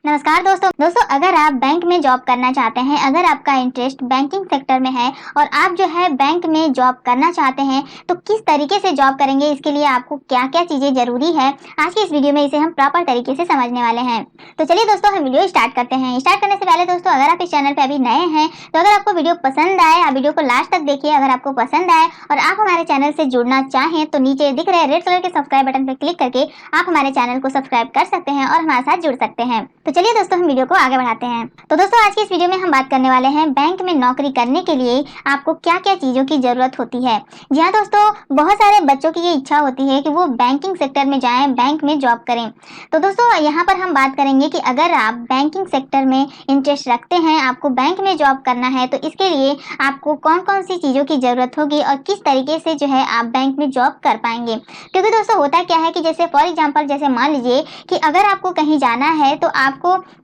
नमस्कार दोस्तों अगर आप बैंक में जॉब करना चाहते हैं, अगर आपका इंटरेस्ट बैंकिंग सेक्टर में है और आप जो है बैंक में जॉब करना चाहते हैं तो किस तरीके से जॉब करेंगे, इसके लिए आपको क्या क्या चीजें जरूरी है, आज की इस वीडियो में इसे हम प्रॉपर तरीके से समझने वाले हैं। तो चलिए दोस्तों हम वीडियो स्टार्ट करते हैं। स्टार्ट करने से पहले दोस्तों अगर आप इस चैनल पर अभी नए हैं तो अगर आपको वीडियो पसंद आए, आप वीडियो को लास्ट तक देखिए। अगर आपको पसंद आए और आप हमारे चैनल से जुड़ना चाहें तो नीचे दिख रहे रेड कलर के सब्सक्राइब बटन पर क्लिक करके आप हमारे चैनल को सब्सक्राइब कर सकते हैं और हमारे साथ जुड़ सकते हैं। तो चलिए दोस्तों हम वीडियो को आगे बढ़ाते हैं। तो दोस्तों आज की इस वीडियो में हम बात करने वाले हैं बैंक में नौकरी करने के लिए आपको क्या क्या चीजों की जरूरत होती है। जी हाँ दोस्तों, बहुत सारे बच्चों की ये इच्छा होती है कि वो बैंकिंग सेक्टर में जाएं, बैंक में जॉब करें। तो दोस्तों यहाँ पर हम बात करेंगे कि अगर आप बैंकिंग सेक्टर में इंटरेस्ट रखते हैं, आपको बैंक में जॉब करना है, तो इसके लिए आपको कौन कौन सी चीजों की जरूरत होगी और किस तरीके से जो है आप बैंक में जॉब कर पाएंगे। क्योंकि दोस्तों होता क्या है कि जैसे फॉर एग्जाम्पल जैसे मान लीजिए कि अगर आपको कहीं जाना है तो आपको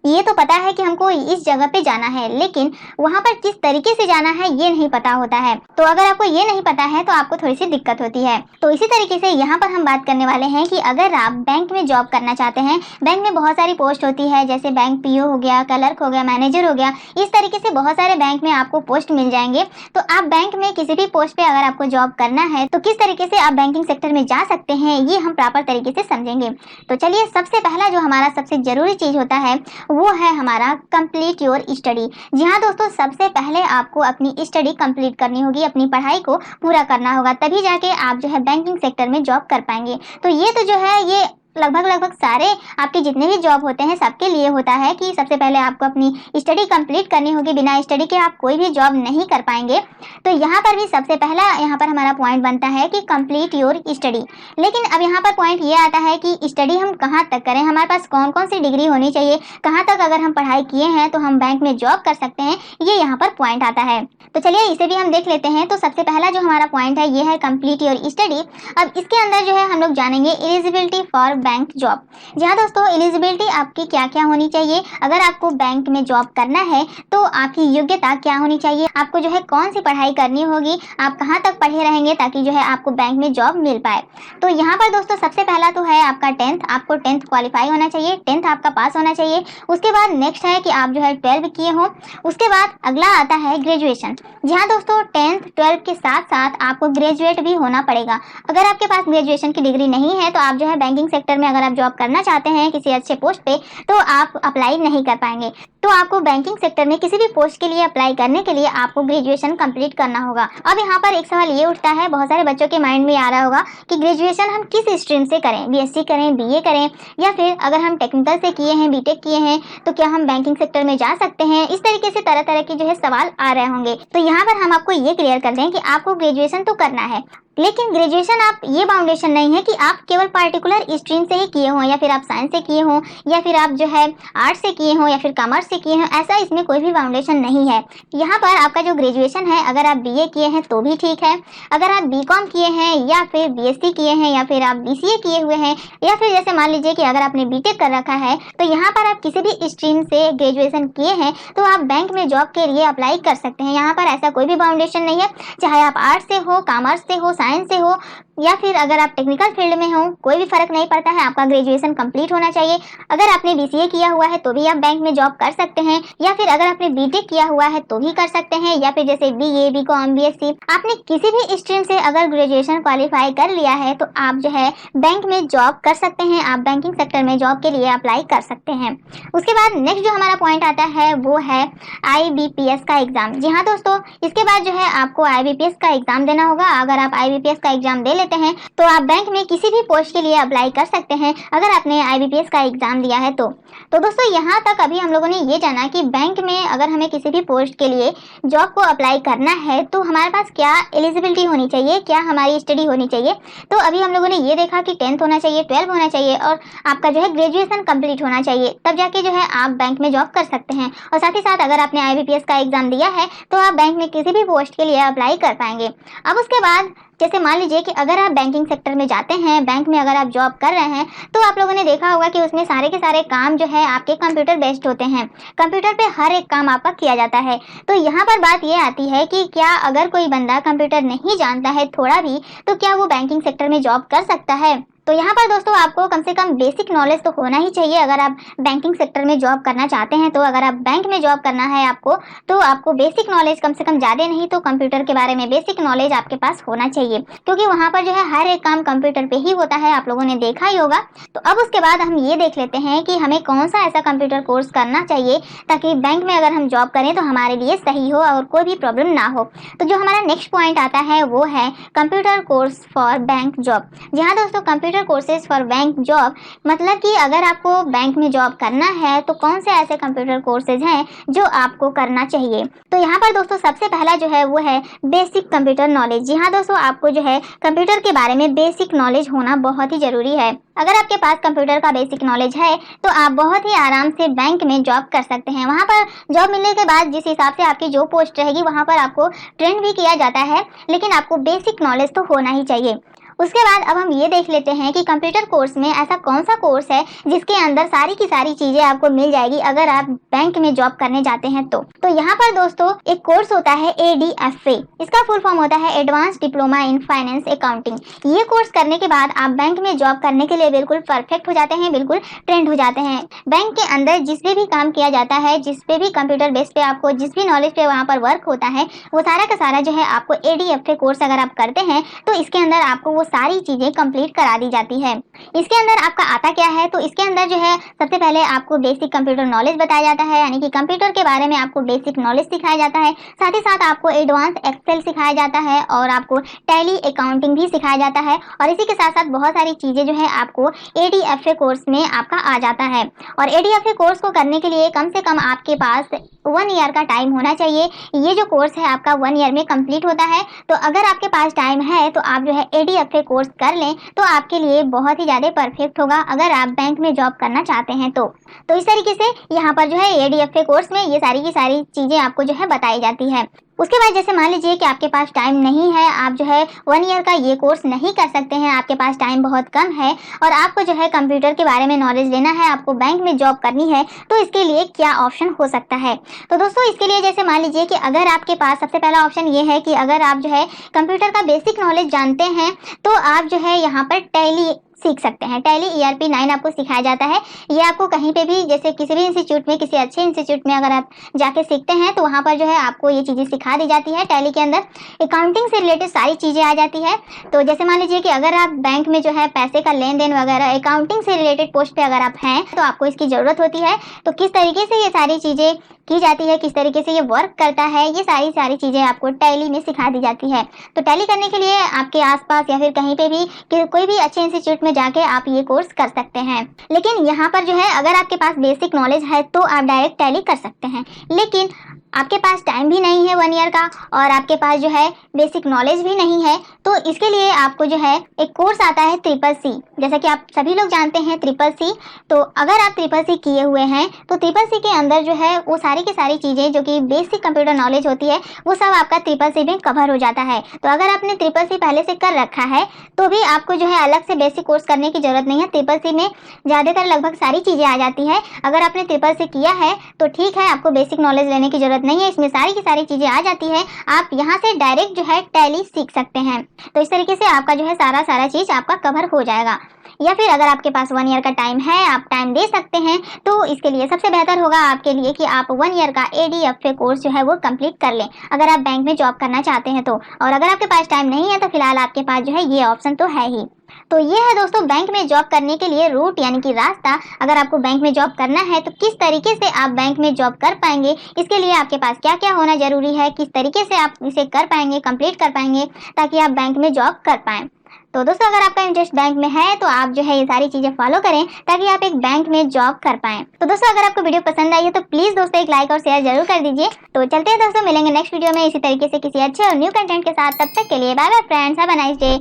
ये तो पता है कि हमको इस जगह पे जाना है, लेकिन वहां पर किस तरीके से जाना है ये नहीं पता होता है। तो अगर आपको ये नहीं पता है तो आपको थोड़ी सी दिक्कत होती है। तो इसी तरीके से यहाँ पर हम बात करने वाले हैं कि अगर आप बैंक में जॉब करना चाहते हैं, बैंक में बहुत सारी पोस्ट होती है, जैसे बैंक पीओ हो गया, क्लर्क हो गया, मैनेजर हो गया, इस तरीके से बहुत सारे बैंक में आपको पोस्ट मिल जाएंगे। तो आप बैंक में किसी भी पोस्ट पे अगर आपको जॉब करना है तो किस तरीके से आप बैंकिंग सेक्टर में जा सकते हैं ये हम प्रॉपर तरीके से समझेंगे। तो चलिए सबसे पहला जो हमारा सबसे जरूरी चीज होता है वो है हमारा कंप्लीट योर स्टडी। जी हाँ दोस्तों, सबसे पहले आपको अपनी स्टडी कंप्लीट करनी होगी, अपनी पढ़ाई को पूरा करना होगा, तभी जाके आप जो है बैंकिंग सेक्टर में जॉब कर पाएंगे। तो ये तो जो है ये लगभग सारे आपके जितने भी जॉब होते हैं सबके लिए होता है कि सबसे पहले आपको अपनी स्टडी कंप्लीट करनी होगी। बिना स्टडी के आप कोई भी जॉब नहीं कर पाएंगे। तो यहाँ पर भी सबसे पहला यहाँ पर हमारा पॉइंट बनता है कि कंप्लीट योर स्टडी। लेकिन अब यहाँ पर पॉइंट ये आता है कि स्टडी हम कहाँ तक करें, हमारे पास कौन कौन सी डिग्री होनी चाहिए, कहाँ तक अगर हम पढ़ाई किए हैं तो हम बैंक में जॉब कर सकते हैं, ये यहाँ पर पॉइंट आता है। तो चलिए इसे भी हम देख लेते हैं। तो सबसे पहला जो हमारा पॉइंट है ये है कंप्लीट योर स्टडी। अब इसके अंदर जो है हम लोग जानेंगे एलिजिबिलिटी फॉर बैंक जॉब। जी हाँ दोस्तों, एलिजिबिलिटी आपकी क्या क्या होनी चाहिए, अगर आपको बैंक में जॉब करना है तो आपकी योग्यता क्या होनी चाहिए, आपको जो है कौन सी पढ़ाई करनी होगी, आप कहाँ तक पढ़े रहेंगे ताकि जो है आपको बैंक में जॉब मिल पाए। तो यहाँ पर दोस्तों सबसे पहला तो है आपका 10th, आपको 10th क्वालिफाई होना चाहिए, 10th आपका पास होना चाहिए। उसके बाद नेक्स्ट है कि आप जो है 12 किए हो। उसके बाद अगला आता है ग्रेजुएशन। जी हाँ दोस्तों, 10th 12 के साथ साथ आपको ग्रेजुएट भी होना पड़ेगा। अगर आपके पास ग्रेजुएशन की डिग्री नहीं है तो आप जो है बैंकिंग सेक्टर में अगर आप जॉब करना चाहते हैं किसी अच्छे पोस्ट पे तो आप अप्लाई नहीं कर पाएंगे। तो आपको बैंकिंग सेक्टर में किसी भी पोस्ट के लिए अप्लाई करने के लिए आपको ग्रेजुएशन कंप्लीट करना होगा। अब यहाँ पर एक सवाल ये उठता है, बहुत सारे बच्चों के माइंड में आ रहा होगा कि ग्रेजुएशन हम किस स्ट्रीम से करें, बीएससी करें, बीए करें, या फिर अगर हम टेक्निकल से किए हैं, बीटेक किए हैं तो क्या हम बैंकिंग सेक्टर में जा सकते हैं। इस तरीके से तरह तरह के जो है सवाल आ रहे होंगे। तो यहाँ पर हम आपको ये क्लियर कर दें कि आपको ग्रेजुएशन तो करना है, लेकिन ग्रेजुएशन आप ये बाउंडेशन नहीं है कि आप केवल पार्टिकुलर स्ट्रीम से ही किए हों, या फिर आप साइंस से किए हों, या फिर आप जो है आर्ट्स से किए हों, या फिर कॉमर्स से किए हों, ऐसा इसमें कोई भी बाउंडेशन नहीं है। यहाँ पर आपका जो ग्रेजुएशन है, अगर आप बीए किए हैं तो भी ठीक है, अगर आप बीकॉम किए हैं या फिर बीएससी किए हैं या फिर आप बीसीए किए हुए हैं, या फिर जैसे मान लीजिए कि अगर आपने बीटेक कर रखा है, तो यहाँ पर आप किसी भी स्ट्रीम से ग्रेजुएशन किए हैं तो आप बैंक में जॉब के लिए अप्लाई कर सकते हैं। यहाँ पर ऐसा कोई भी बाउंडेशन नहीं है, चाहे आप आर्ट्स से हो, कॉमर्स से हो, साइंस से हो, या फिर अगर आप टेक्निकल फील्ड में हो, कोई भी फर्क नहीं पड़ता है, आपका ग्रेजुएशन कंप्लीट होना चाहिए। अगर आपने बीसीए किया हुआ है तो भी आप बैंक में जॉब कर सकते हैं, या फिर अगर आपने बीटेक किया हुआ है तो भी कर सकते हैं, या फिर जैसे बीए, बीकॉम, बीएससी, आपने किसी भी स्ट्रीम से अगर ग्रेजुएशन क्वालिफाई कर लिया है तो आप जो है बैंक में जॉब कर सकते हैं, आप बैंकिंग सेक्टर में जॉब के लिए अप्लाई कर सकते हैं। उसके बाद नेक्स्ट जो हमारा पॉइंट आता है वो है IBPS का एग्जाम। जी हाँ दोस्तों, इसके बाद जो है आपको IBPS का एग्जाम देना होगा। अगर आप IBPS का एग्जाम दे लेते हैं तो आप बैंक में किसी भी पोस्ट के लिए अप्लाई कर सकते हैं, अगर आपने IBPS का एग्जाम दिया है तो दोस्तों यहाँ तक अभी हम लोगों ने ये जाना कि बैंक में अगर हमें किसी भी पोस्ट के लिए जॉब को अप्लाई करना है तो हमारे पास क्या एलिजिबिलिटी होनी चाहिए, क्या हमारी स्टडी होनी चाहिए। तो अभी हम लोगों ने ये देखा कि 10th होना चाहिए, 12 होना चाहिए और आपका जो है ग्रेजुएशन कंप्लीट होना चाहिए, तब जाके जो है आप बैंक में जॉब कर सकते हैं। और साथ ही साथ अगर आपने IBPS का एग्जाम दिया है तो आप बैंक में किसी भी पोस्ट के लिए अप्लाई कर पाएंगे। अब उसके बाद जैसे मान लीजिए कि अगर आप बैंकिंग सेक्टर में जाते हैं, बैंक में अगर आप जॉब कर रहे हैं तो आप लोगों ने देखा होगा कि उसमें सारे के सारे काम जो है आपके कंप्यूटर बेस्ड होते हैं, कंप्यूटर पे हर एक काम आपका किया जाता है। तो यहाँ पर बात ये आती है कि क्या अगर कोई बंदा कंप्यूटर नहीं जानता है थोड़ा भी, तो क्या वो बैंकिंग सेक्टर में जॉब कर सकता है। तो यहाँ पर दोस्तों आपको कम से कम बेसिक नॉलेज तो होना ही चाहिए अगर आप बैंकिंग सेक्टर में जॉब करना चाहते हैं। तो अगर आप बैंक में जॉब करना है आपको, तो आपको बेसिक नॉलेज कम से कम ज़्यादा नहीं तो कंप्यूटर के बारे में बेसिक नॉलेज आपके पास होना चाहिए, क्योंकि वहाँ पर जो है हर एक काम कंप्यूटर पे ही होता है, आप लोगों ने देखा ही होगा। तो अब उसके बाद हम ये देख लेते हैं कि हमें कौन सा ऐसा कंप्यूटर कोर्स करना चाहिए ताकि बैंक में अगर हम जॉब करें तो हमारे लिए सही हो और कोई भी प्रॉब्लम ना हो। तो जो हमारा नेक्स्ट पॉइंट आता है वो है computer course for bank job. जी हाँ दोस्तों, computer courses for bank job मतलब कि अगर आपको बैंक में जॉब करना है तो कौन से ऐसे कंप्यूटर कोर्सेज हैं जो आपको करना चाहिए। तो यहाँ पर दोस्तों सबसे पहला जो है वो है बेसिक कंप्यूटर नॉलेज। जी हाँ दोस्तों, आपको जो है कंप्यूटर के बारे में बेसिक नॉलेज होना बहुत ही जरूरी है। अगर आपके पास कंप्यूटर का बेसिक नॉलेज है तो आप बहुत ही आराम से बैंक में जॉब कर सकते हैं। वहाँ पर जॉब मिलने के बाद जिस हिसाब से आपकी जो पोस्ट रहेगी वहाँ पर आपको ट्रेन भी किया जाता है, लेकिन आपको बेसिक नॉलेज तो होना ही चाहिए। उसके बाद अब हम ये देख लेते हैं कि कंप्यूटर कोर्स में ऐसा कौन सा कोर्स है जिसके अंदर सारी की सारी चीजें आपको मिल जाएगी अगर आप बैंक में जॉब करने जाते हैं। तो यहाँ पर दोस्तों एक कोर्स होता है ADFA। इसका फुल फॉर्म होता है advance diploma in finance accounting. ये कोर्स करने के बाद आप बैंक में जॉब करने के लिए बिल्कुल परफेक्ट हो जाते हैं, बिल्कुल ट्रेंड हो जाते हैं। बैंक के अंदर जिस पे भी काम किया जाता है, जिस पे भी कंप्यूटर बेस पे आपको जिस भी नॉलेज पे वहाँ पर वर्क होता है, वो सारा का सारा जो है आपको ADFA कोर्स अगर आप करते हैं तो इसके अंदर आपको वो सारी चीजें कंप्लीट करा दी जाती है। इसके अंदर आपका आता क्या है, तो इसके अंदर जो है सबसे पहले आपको बेसिक कंप्यूटर नॉलेज बताया जाता है, यानी कि कंप्यूटर के बारे में आपको बेसिक नॉलेज सिखाया जाता है। साथ ही साथ आपको एडवांस एक्सेल सिखाया जाता है और आपको टैली अकाउंटिंग भी सिखाया जाता है। और इसी के साथ साथ बहुत सारी चीजें जो है आपको ADFA कोर्स में आपका आ जाता है। और ADFA कोर्स को करने के लिए कम से कम आपके पास 1 ईयर का टाइम होना चाहिए। ये जो कोर्स है आपका 1 ईयर में कंप्लीट होता है। तो अगर आपके पास टाइम है तो आप जो है ADFA कोर्स कर लें तो आपके लिए बहुत ही ज़्यादा परफेक्ट होगा अगर आप बैंक में जॉब करना चाहते हैं। तो इस तरीके से यहाँ पर जो है ADFA कोर्स में ये सारी की सारी चीज़ें आपको जो है बताई जाती है। उसके बाद जैसे मान लीजिए कि आपके पास टाइम नहीं है, आप जो है 1 ईयर का ये कोर्स नहीं कर सकते हैं, आपके पास टाइम बहुत कम है और आपको जो है कंप्यूटर के बारे में नॉलेज लेना है, आपको बैंक में जॉब करनी है, तो इसके लिए क्या ऑप्शन हो सकता है। तो दोस्तों इसके लिए जैसे मान लीजिए कि अगर आपके पास सबसे पहला ऑप्शन ये है कि अगर आप जो है कंप्यूटर का बेसिक नॉलेज जानते हैं तो आप जो है यहाँ पर टैली सीख सकते हैं। टैली ERP 9 आपको सिखाया जाता है। ये आपको कहीं पे भी जैसे किसी भी इंस्टीट्यूट में, किसी अच्छे इंस्टीट्यूट में अगर आप जाके सीखते हैं तो वहाँ पर जो है आपको ये चीज़ें सिखा दी जाती है। टैली के अंदर अकाउंटिंग से रिलेटेड सारी चीज़ें आ जाती है। तो जैसे मान लीजिए कि अगर आप बैंक में जो है पैसे का लेन देन वगैरह अकाउंटिंग से रिलेटेड पोस्ट पे अगर आप हैं तो आपको इसकी ज़रूरत होती है। तो किस तरीके से ये सारी चीज़ें की जाती है, किस तरीके से ये वर्क करता है, ये सारी चीज़ें आपको टैली में सिखा दी जाती है। तो टैली करने के लिए आपके आसपास या फिर कहीं पे भी कोई भी अच्छे इंस्टीट्यूट में जाके आप ये कोर्स कर सकते हैं। लेकिन यहाँ पर जो है अगर आपके पास बेसिक नॉलेज है तो आप डायरेक्ट टैली कर सकते हैं, लेकिन आपके पास टाइम भी नहीं है 1 ईयर का और आपके पास जो है बेसिक नॉलेज भी नहीं है, तो इसके लिए आपको जो है एक कोर्स आता है CCC। जैसा कि आप सभी लोग जानते हैं CCC। तो अगर आप CCC किए हुए हैं तो CCC के अंदर जो है वो सारी की सारी चीज़ें जो कि बेसिक कंप्यूटर नॉलेज होती है वो सब आपका CCC में कवर हो जाता है। तो अगर आपने CCC पहले से कर रखा है तो भी आपको जो है अलग से बेसिक कोर्स करने की ज़रूरत नहीं है। CCC में ज़्यादातर लगभग सारी चीज़ें आ जाती है। अगर आपने CCC किया है तो ठीक है, आपको बेसिक नॉलेज लेने की ज़रूरत नहीं है, इसमें सारी की सारी चीज़ें आ जाती है। आप यहाँ से डायरेक्ट जो है टैली सीख सकते हैं। तो इस तरीके से आपका जो है सारा चीज़ आपका कवर हो जाएगा। या फिर अगर आपके पास 1 ईयर का टाइम है, आप टाइम दे सकते हैं, तो इसके लिए सबसे बेहतर होगा आपके लिए कि आप 1 ईयर का ADFA कोर्स जो है वो कंप्लीट कर लें अगर आप बैंक में जॉब करना चाहते हैं तो। और अगर आपके पास टाइम नहीं है तो फिलहाल आपके पास जो है ये ऑप्शन तो है ही। तो ये है दोस्तों बैंक में जॉब करने के लिए रूट, यानी कि रास्ता। अगर आपको बैंक में जॉब करना है तो किस तरीके से आप बैंक में जॉब कर पाएंगे, इसके लिए आपके पास क्या क्या होना जरूरी है, किस तरीके से आप इसे कर पाएंगे, कंप्लीट कर पाएंगे ताकि आप बैंक में जॉब कर पाएं। तो दोस्तों अगर आपका इंटरेस्ट बैंक में है तो आप जो है ये सारी चीजें फॉलो करें ताकि आप एक बैंक में जॉब कर पाएं। तो दोस्तों अगर आपको वीडियो पसंद आई है तो प्लीज दोस्तों एक लाइक और शेयर जरूर कर दीजिए। तो चलते हैं दोस्तों, मिलेंगे नेक्स्ट वीडियो में इसी तरीके से किसी अच्छे और न्यू कंटेंट के साथ। तब तक के लिए bye bye friends, have a nice day.